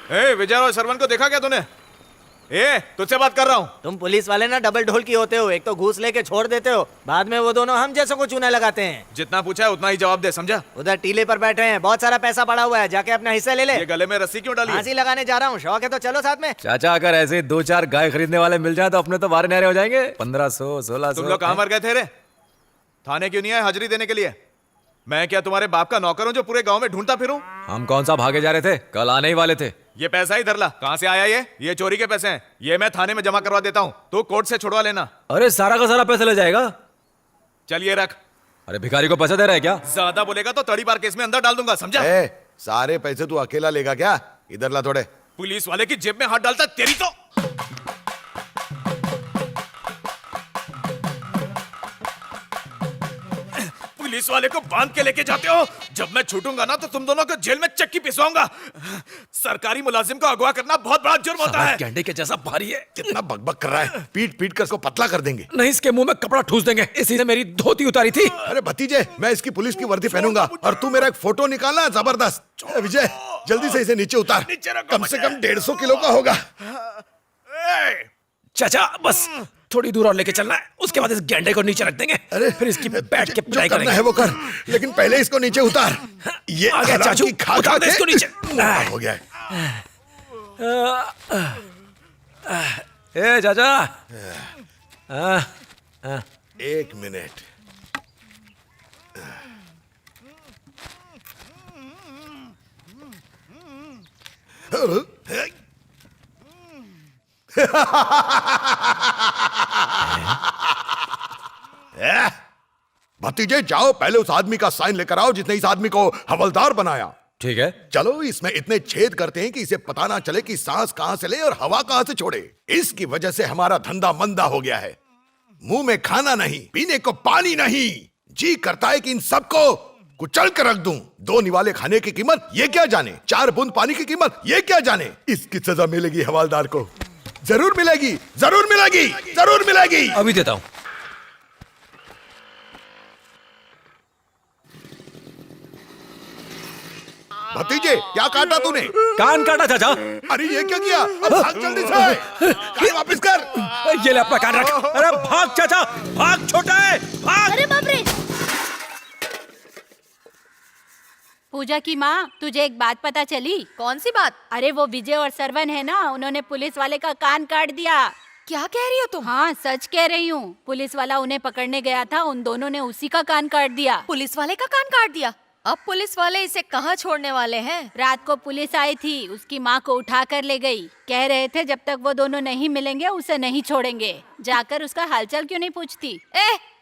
ए विजय और सरवन को देखा क्या तूने? ए तुझसे बात कर रहा हूँ। तुम पुलिस वाले ना डबल ढोल की होते हो, एक तो घूस लेके छोड़ देते हो, बाद में वो दोनों हम जैसों को चूना लगाते हैं। जितना पूछा है उतना ही जवाब दे, समझा? उधर टीले पर बैठे हैं, बहुत सारा पैसा पड़ा हुआ है, जाके अपना हिस्सा ले ले। ये गले में रस्सी क्यों डाली है? फांसी लगाने जा रहा हूँ, शौक है तो चलो साथ में। चाचा अगर ऐसे 2-4 गाय खरीदने वाले मिल जाए तो अपने तो बारे नहरे हो जाएंगे। 1500 1600। तुम लोग कहाँ मर गए थे रे? थाने क्यों नहीं आए हाजिरी देने के लिए? मैं क्या तुम्हारे बाप का नौकर हूँ जो पूरे गांव में ढूंढता फिरूं? हम कौन सा भागे जा रहे थे, कल आने ही वाले थे। ये पैसा ही धर ला। कहाँ से आया ये चोरी के पैसे हैं। ये मैं थाने में जमा करवा देता हूँ, तो कोर्ट से छुड़वा लेना। अरे सारा का सारा पैसा ले जाएगा? चल ये रख। अरे भिखारी को पैसा दे रहा है क्या? ज्यादा बोलेगा तो तड़ी पार केस में अंदर डाल दूंगा, समझा? सारे पैसे तू अकेला लेगा क्या? इधर ला थोड़े। पुलिस वाले की जेब में हाथ डालता तेरी तो। पुलिस वाले को बांध के लेके जाते हो, जब मैं छूटूंगा ना तो तुम दोनों को जेल में चक्की पिसवाऊंगा। सरकारी मुलाजिम को अगवा करना बहुत बड़ा जुर्म होता है। गेंडे के जैसा भारी है। कितना बकबक कर रहा है, पीट पीट कर इसको पतला कर देंगे। नहीं, इसके मुंह में कपड़ा ठूस देंगे, इसी ने मेरी धोती उतारी थी। अरे भतीजे, मैं इसकी पुलिस की वर्दी पहनूंगा और तू मेरा एक फोटो निकालना जबरदस्त। विजय जल्दी से इसे नीचे उतार, कम से कम 150 किलो का होगा। चाचा बस थोड़ी दूर और लेके चलना है, उसके बाद इस गेंडे को नीचे रख देंगे। अरे फिर इसकी बैठ के पिटाई करना करेंगे। है वो कर, लेकिन पहले इसको नीचे उतार। ये आ गया चाचू, उतार दे इसको नीचे। हो गया ए चाचा, 1 मिनट। भतीजे जाओ, पहले उस आदमी का साइन लेकर आओ जिसने इस आदमी को हवलदार बनाया। ठीक है। चलो इसमें इतने छेद करते हैं कि इसे पता ना चले कि सांस कहां से ले और हवा कहां से छोड़े। इसकी वजह से हमारा धंधा मंदा हो गया है। मुंह में खाना नहीं, पीने को पानी नहीं। जी करता है कि इन सबको कुचल कर रख दूं। 2 निवाले खाने की कीमत ये क्या जाने, 4 बूंद पानी की कीमत ये क्या जाने। इसकी सजा मिलेगी हवलदार को, जरूर मिलेगी, जरूर मिलेगी, जरूर मिलेगी। अभी देता हूं। भतीजे क्या काटा तूने? कान काटा चाचा। अरे ये क्या किया? अब भाग जल्दी से, कान वापस कर। ये ले अपना कान रख। अरे भाग चाचा, भाग, छोटा है, भाग। अरे बाप रे। पूजा की माँ, तुझे एक बात पता चली? कौन सी बात? अरे वो विजय और सरवन है ना, उन्होंने पुलिस वाले का कान काट दिया। क्या कह रही हो तुम? हाँ सच कह रही हूँ। पुलिस वाला उन्हें पकड़ने गया था, उन दोनों ने उसी का कान काट दिया। पुलिस वाले का कान काट दिया? अब पुलिस वाले इसे कहाँ छोड़ने वाले हैं? रात को पुलिस आई थी, उसकी माँ को उठा कर ले गई। कह रहे थे जब तक वो दोनों नहीं मिलेंगे उसे नहीं छोड़ेंगे। जाकर उसका हालचाल क्यों नहीं पूछती?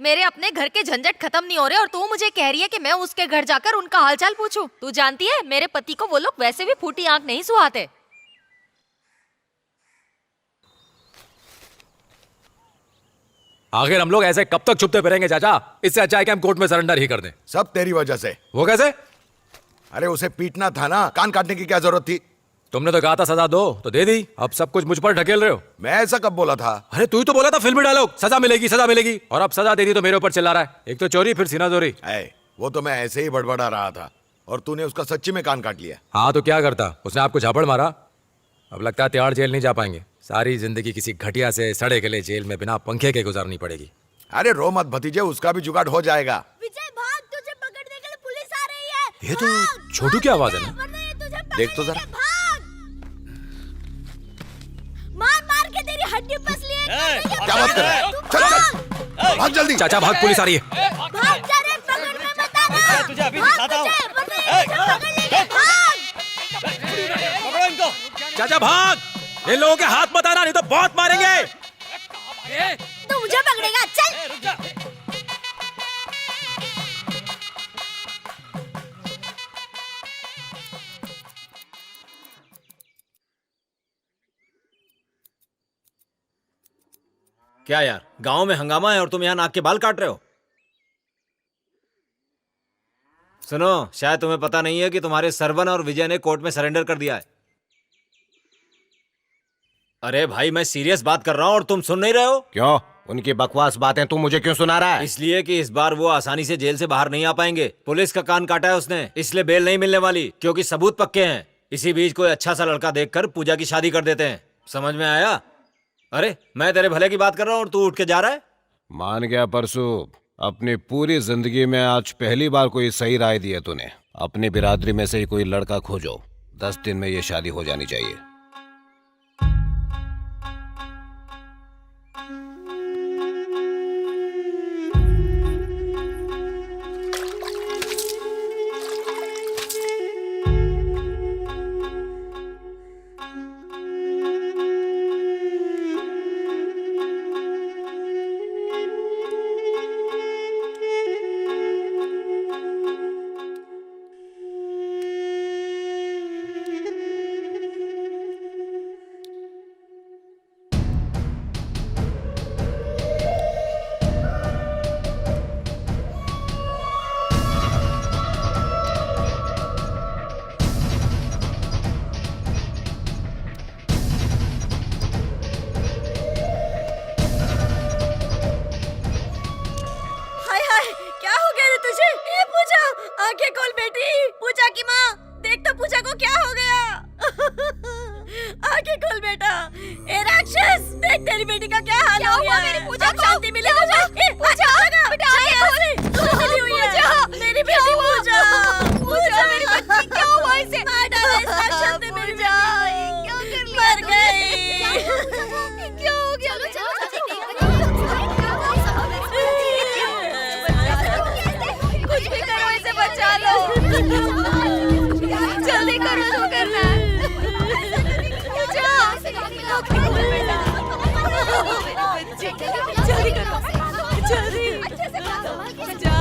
मेरे अपने घर के झंझट खत्म नहीं हो रहे और तू मुझे कह रही है कि मैं उसके घर जाकर उनका हालचाल पूछूं? तू जानती है मेरे पति को वो लोग वैसे भी फूटी आंख नहीं सुहाते। आखिर हम लोग ऐसे कब तक छुपते फिरेंगे चाचा? इससे अच्छा है कि हम कोर्ट में सरेंडर ही कर दें। सब तेरी वजह से। वो कैसे? अरे उसे पीटना था ना, कान काटने की क्या जरूरत थी? तुमने तो कहा था सजा दो, तो दे दी। अब सब कुछ मुझ पर ढकेल रहे हो। मैं ऐसा कब बोला था? अरे तू ही तो बोला था फिल्मी डायलॉग, सजा मिलेगी सजा मिलेगी, और अब सजा दे दी तो मेरे ऊपर चिल्ला रहा है। एक तो चोरी, फिर सीना जोरी। वो तो मैं ऐसे ही बड़बड़ा रहा था और तूने उसका सच्ची में कान काट लिया। हाँ तो क्या करता, उसने आपको झापड़ मारा। अब लगता है तिहाड़ जेल नहीं जा पाएंगे। सारी जिंदगी किसी घटिया से सड़े गले जेल में बिना पंखे के गुजारनी पड़ेगी। अरे रो मत भतीजे, उसका भी जुगाड़ हो जाएगा। विजय भाग, तुझे पकड़ने के लिए पुलिस आ रही है। ये तो छोटू की आवाज है ना? देख तो जरा। मार मार के तेरी हड्डी पसली है। क्या बात कर रहा है? चल चल भाग जल्दी। चाचा भाग, पुलिस आ रही है। भाग जा रे, पकड़ में मत आना। तुझे अभी दिखाता हूं। पकड़ो इनको। चाचा भाग, इन लोगों के हाथ मत आना, नहीं तो बहुत मारेंगे। तू मुझे पकड़ेगा, चल। क्या यार, गांव में हंगामा है और तुम यहाँ नाक के बाल काट रहे हो? सुनो, शायद तुम्हें पता नहीं है कि तुम्हारे सरवन और विजय ने कोर्ट में सरेंडर कर दिया है। अरे भाई, मैं सीरियस बात कर रहा हूँ और तुम सुन नहीं रहे हो? क्यों? उनकी बकवास बातें तू मुझे क्यों सुना रहा है? इसलिए कि इस बार वो आसानी से जेल से बाहर नहीं आ पाएंगे। पुलिस का कान काटा है उसने, इसलिए बेल नहीं मिलने वाली, क्योंकि सबूत पक्के हैं। इसी बीच कोई अच्छा सा लड़का देखकर पूजा की शादी कर देते हैं। समझ में आया? अरे मैं तेरे भले की बात कर रहा हूँ और तू उठ के जा रहा है। मान गया परसू, अपनी पूरी जिंदगी में आज पहली बार कोई सही राय दी है तूने। अपनी बिरादरी में से ही कोई लड़का खोजो, 10 दिन में ये शादी हो जानी चाहिए। हाय हाय, क्या हो गया रे तुझे? ये पूजा, आंखें खोल बेटी। पूजा की माँ, देख तो पूजा को क्या हो गया। आंखें खोल बेटा। ए राक्षस, देख तेरी बेटी का क्या हाल हो गया। मेरी पूजा को शांति मिले तुझे। पूजा, बेटा आंखें खोल। मिली हुई है मेरी बेटी पूजा। पूजा मेरी बच्ची, क्या हुआ इसे? मार डाला इस राक्षस ने मेरी बेटी को। मर गई। क्या हो गया? कुछ भी करो, इसे बचा लो। जल्दी करो जो करना है। पूजा, बेटा। जल्दी करो, जल्दी। पूजा।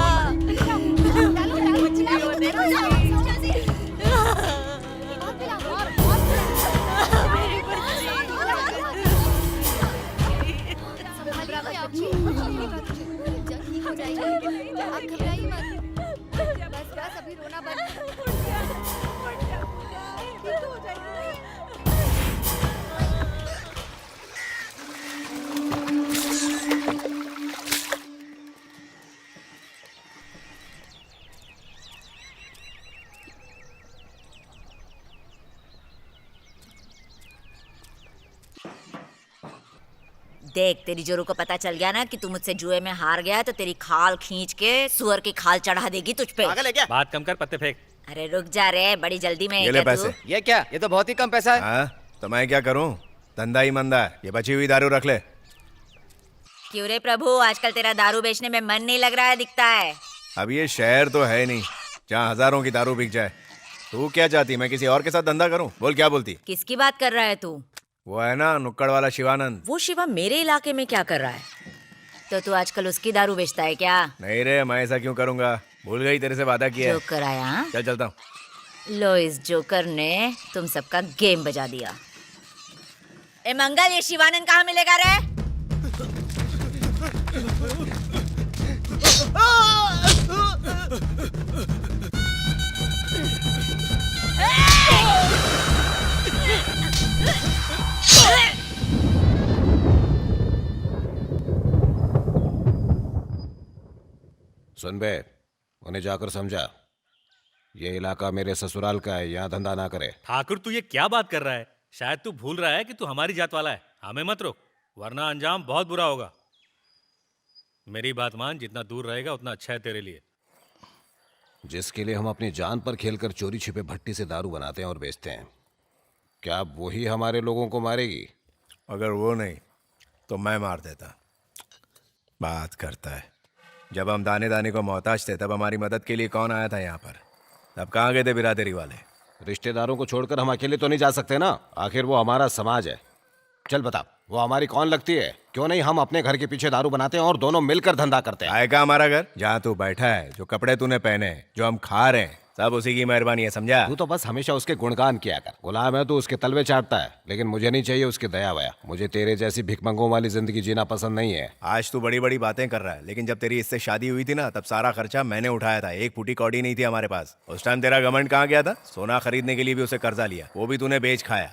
देख, तेरी जोरू को पता चल गया ना कि तू मुझसे जुए में हार गया है, तो तेरी खाल खींच के सुअर की खाल चढ़ा देगी तुझ पे। पागल है क्या? बात कम कर, पत्ते फेंक। अरे रुक जा रे, बड़ी जल्दी में है ये ले क्या तू? पैसे। ये क्या? ये तो बहुत ही कम पैसा है। हाँ, तो मैं क्या करूं? धंधा ही मंदा है। ये बची हुई दारू रख ले। क्यों रे प्रभु, आजकल तेरा दारू बेचने में मन नहीं लग रहा है, दिखता है। अब ये शहर तो है नहीं जहाँ हजारों की दारू बिक जाए। तू क्या चाहती, मैं किसी और के साथ धंधा करूं? बोल क्या बोलती? किसकी बात कर रहा है तू? वो है ना नुक्कड़ वाला शिवानंद। वो शिवा मेरे इलाके में क्या कर रहा है? तो तू आजकल उसकी दारू बेचता है क्या? नहीं रे, मैं ऐसा क्यों करूंगा? भूल गई, तेरे से वादा किया है। जोकर आया हाँ? चल चलता हूँ। लो, इस जोकर ने तुम सबका गेम बजा दिया। ए मंगल, ये शिवानंद कहाँ मिलेगा रे? सुन बे, उन्हें जाकर समझा, ये इलाका मेरे ससुराल का है, यहाँ धंधा ना करे। ठाकुर, तू ये क्या बात कर रहा है? शायद तू भूल रहा है कि तू हमारी जात वाला है। हमें मत रोक, वरना अंजाम बहुत बुरा होगा। मेरी बात मान, जितना दूर रहेगा उतना अच्छा है तेरे लिए। जिसके लिए हम अपनी जान पर खेलकर चोरी छिपे भट्टी से दारू बनाते हैं और बेचते हैं, क्या वही हमारे लोगों को मारेगी? अगर वो नहीं तो मैं मार देता। बात करता है। जब हम दाने दाने को मोहताज थे तब हमारी मदद के लिए कौन आया था यहाँ पर? तब कहाँ गए थे बिरादरी वाले? रिश्तेदारों को छोड़कर हम अकेले तो नहीं जा सकते ना, आखिर वो हमारा समाज है। चल बता, वो हमारी कौन लगती है? क्यों नहीं हम अपने घर के पीछे दारू बनाते हैं और दोनों मिलकर धंधा करते हैं। आएगा हमारा घर? जहाँ तू बैठा है, जो कपड़े तूने पहने हैं, जो हम खा रहे हैं, सब उसी की मेहरबानी है, समझा? तू तो बस हमेशा उसके गुणगान किया कर। गुलाम है तू, उसके तलवे चाटता है, लेकिन मुझे नहीं चाहिए उसकी दया वया। मुझे तेरे जैसी भिखमंगों वाली जिंदगी जीना पसंद नहीं है। आज तू बड़ी बड़ी बातें कर रहा है, लेकिन जब तेरी इससे शादी हुई थी ना, तब सारा खर्चा मैंने उठाया था। एक फूटी कौड़ी नहीं थी हमारे पास। उस टाइम तेरा घमंड कहाँ गया था? सोना खरीदने के लिए भी उसे कर्जा लिया, वो भी तूने बेच खाया।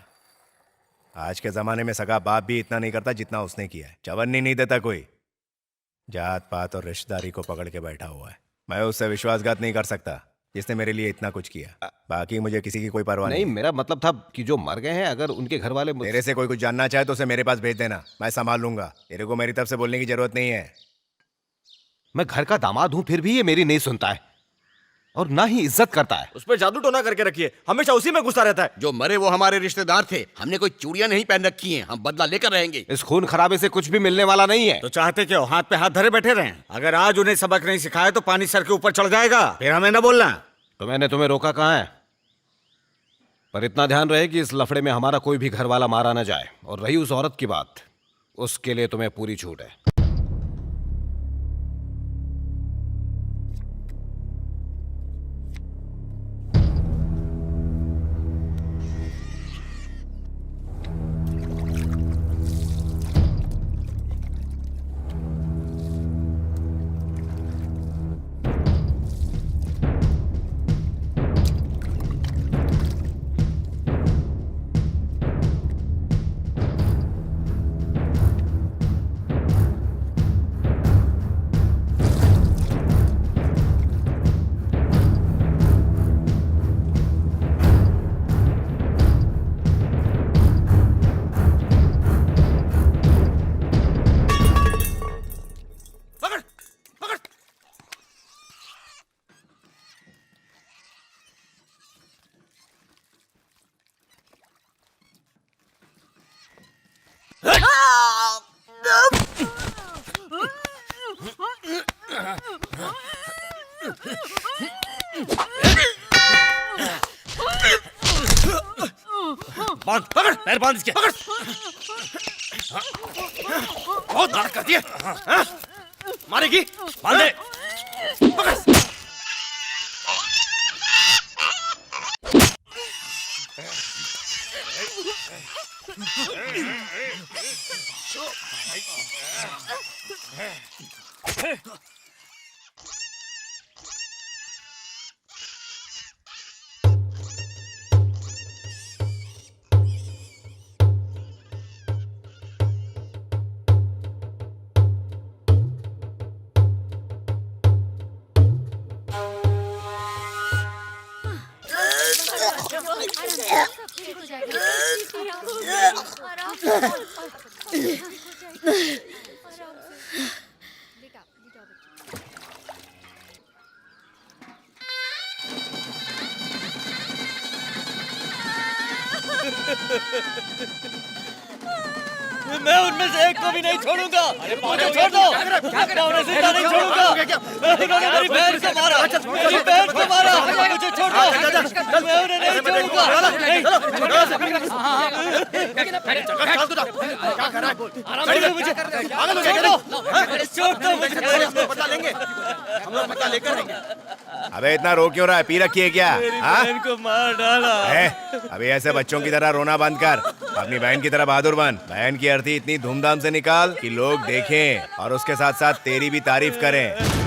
आज के जमाने में सगा बाप भी इतना नहीं करता जितना उसने किया है। चवन्नी नहीं देता कोई, जात पात और रिश्तेदारी को पकड़ के बैठा हुआ है। मैं उससे विश्वासघात नहीं कर सकता। जिसने मेरे लिए इतना कुछ किया। बाकी मुझे किसी की कोई परवाह नहीं, नहीं। मेरा मतलब था कि जो मर गए हैं, अगर उनके घर वाले तेरे से कोई कुछ जानना चाहे तो उसे मेरे पास भेज देना, मैं संभाल लूंगा। तेरे को मेरी तरफ से बोलने की जरूरत नहीं है। मैं घर का दामाद हूं, फिर भी ये मेरी नहीं सुनता है और ना ही इज्जत करता है। उस पर जादू टोना करके रखिए, हमेशा उसी में घुसा रहता है। जो मरे वो हमारे रिश्तेदार थे, हमने कोई चूड़ियां नहीं पहन रखी हैं, हम बदला लेकर रहेंगे। इस खून खराबे से कुछ भी मिलने वाला नहीं है। तो चाहते क्यों हाथ पे हाथ धरे बैठे रहें? अगर आज उन्हें सबक नहीं सिखाया तो पानी सर के ऊपर चढ़ जाएगा, फिर हमें न बोलना। तो मैंने तुम्हें रोका कहाँ है? पर इतना ध्यान रहे कि इस लफड़े में हमारा कोई भी घर वाला मारा न जाए। और रही उस औरत की बात, उसके लिए तुम्हें पूरी छूट है। बांध, पकड़, पैर बांध इसके, पकड़। बहुत नाटक करती है, हाँ? मारेगी, बांध दे, पकड़। मैं उनमें से एक को भी नहीं छोड़ूंगा। मुझे छोड़ दो, मैं उन्हें जिंदा नहीं छोड़ूंगा। उन्होंने मेरी बहन को मारा, मेरी बहन को मारा, मुझे छोड़ दो, मैं उन्हें नहीं छोड़ूंगा। छोड़ दो मुझे, बता लेंगे, हम लोग बता लेकर आएंगे। अबे इतना रो क्यों रहा है? पी रखी है क्या? हाँ? बहन को मार डाला। अभी ऐसे बच्चों की तरह रोना बंद कर, अपनी बहन की तरह बहादुर बन। बहन की अर्थी इतनी धूमधाम से निकाल कि लोग देखें और उसके साथ साथ तेरी भी तारीफ करें।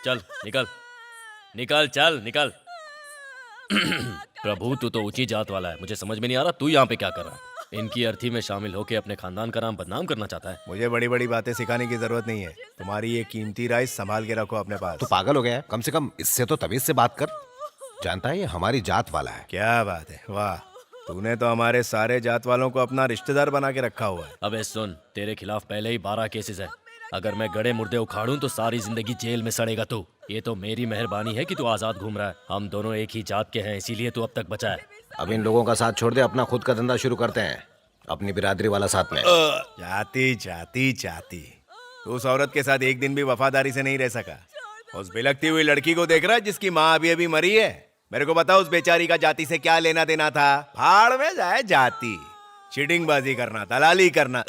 चल निकल, निकल, चल निकल। प्रभु तू तो ऊंची जात वाला है, मुझे समझ में नहीं आ रहा तू यहाँ पे क्या कर रहा है। इनकी अर्थी में शामिल होके अपने खानदान का नाम बदनाम करना चाहता है। मुझे बड़ी बड़ी बातें सिखाने की जरूरत नहीं है। तुम्हारी ये कीमती राइस संभाल के रखो अपने पास। तू पागल हो गया है? कम से कम इससे तो तमीज से बात कर। जानता है ये हमारी जात वाला है। क्या बात है, वाह। तूने तो हमारे सारे जात वालों को अपना रिश्तेदार बना के रखा हुआ है। अबे सुन, तेरे खिलाफ पहले ही 12 केसेस है। अगर मैं गड़े मुर्दे उखाड़ूं तो सारी जिंदगी जेल में सड़ेगा तू। ये तो मेरी मेहरबानी है कि तू आजाद घूम रहा है। हम दोनों एक ही जात के हैं, इसीलिए तू अब तक बचा है। अब इन लोगों का साथ छोड़ दे, अपना खुद का धंधा शुरू करते हैं, अपनी बिरादरी वाला साथ में। जाती जाती जाती, तू उस औरत के साथ एक दिन भी वफादारी से नहीं रह सका। उस बिलखती हुई लड़की को देख रहा है जिसकी माँ अभी अभी मरी है। मेरे को बताओ उस बेचारी का जाति से क्या लेना देना था? भाड़ में जाए जाति। चीटिंगबाजी करना, दलाली करना,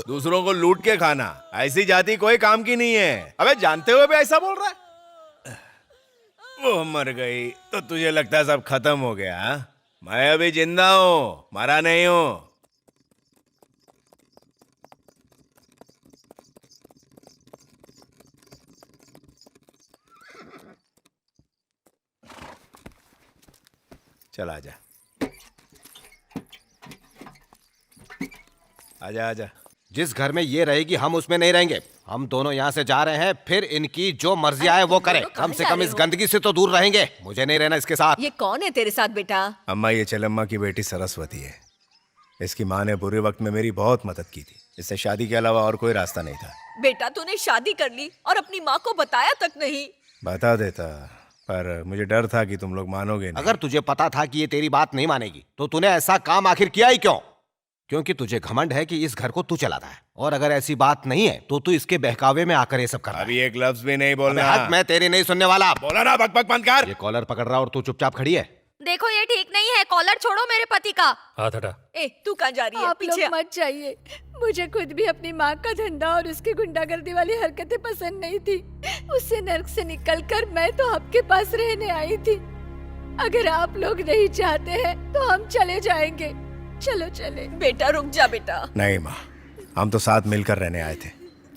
दूसरों को लूट के खाना, ऐसी जाति कोई काम की नहीं है। अबे जानते हुए भी ऐसा बोल रहा है? वो मर गई तो तुझे लगता है सब खत्म हो गया? मैं अभी जिंदा हूँ, मरा नहीं हूँ। चल आजा आजा आजा। जिस घर में ये रहेगी हम उसमें नहीं रहेंगे। हम दोनों यहाँ से जा रहे हैं, फिर इनकी जो मर्जी आए वो करे। कम से कम इस गंदगी से तो दूर रहेंगे। मुझे नहीं रहना इसके साथ। ये कौन है तेरे साथ बेटा? अम्मा, ये चलम्मा की बेटी सरस्वती है। इसकी माँ ने बुरे वक्त में मेरी बहुत मदद की थी। इससे शादी के अलावा और कोई रास्ता नहीं था। बेटा तूने शादी कर ली और अपनी माँ को बताया तक नहीं। बता देता, पर मुझे डर था कि तुम लोग मानोगे नहीं। अगर तुझे पता था कि ये तेरी बात नहीं मानेगी तो तूने ऐसा काम आखिर किया ही क्यों? क्योंकि तुझे घमंड है कि इस घर को तू चलाता है, और अगर ऐसी बात नहीं है तो तू इसके बहकावे में आकर ये सब कर रहा है। अभी एक लफ्ज भी नहीं बोलना। हद, मैं तेरी नहीं सुनने वाला। बोला ना, बक बक बंद कर। ये कॉलर पकड़ रहा और तू चुपचाप खड़ी है। देखो ये ठीक नहीं है, कॉलर छोड़ो मेरे पति का। हाथ हटा। ए तू कहाँ जा रही है? आप लोग मत जाइए। मुझे खुद भी अपनी माँ का धंधा और उसकी गुंडागर्दी वाली हरकतें पसंद नहीं थी। उससे नर्क से निकलकर मैं तो आपके पास रहने आई थी। अगर आप लोग नहीं चाहते हैं तो हम चले जाएंगे। चलो चले। बेटा रुक जा बेटा। नहीं माँ, हम तो साथ मिलकर रहने आए थे,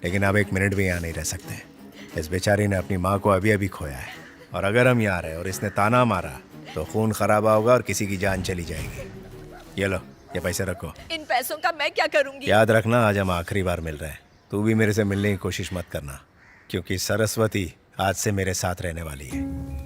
लेकिन अब एक मिनट भी यहाँ नहीं रह सकते। इस बेचारी ने अपनी माँ को अभी अभी खोया है, और अगर हम यहाँ रहे और इसने ताना मारा तो खून खराबा होगा और किसी की जान चली जाएगी। ये लो, ये पैसे रखो। इन पैसों का मैं क्या करूँगी? याद रखना, आज हम आखिरी बार मिल रहे हैं। तू भी मेरे से मिलने की कोशिश मत करना, क्योंकि सरस्वती आज से मेरे साथ रहने वाली है।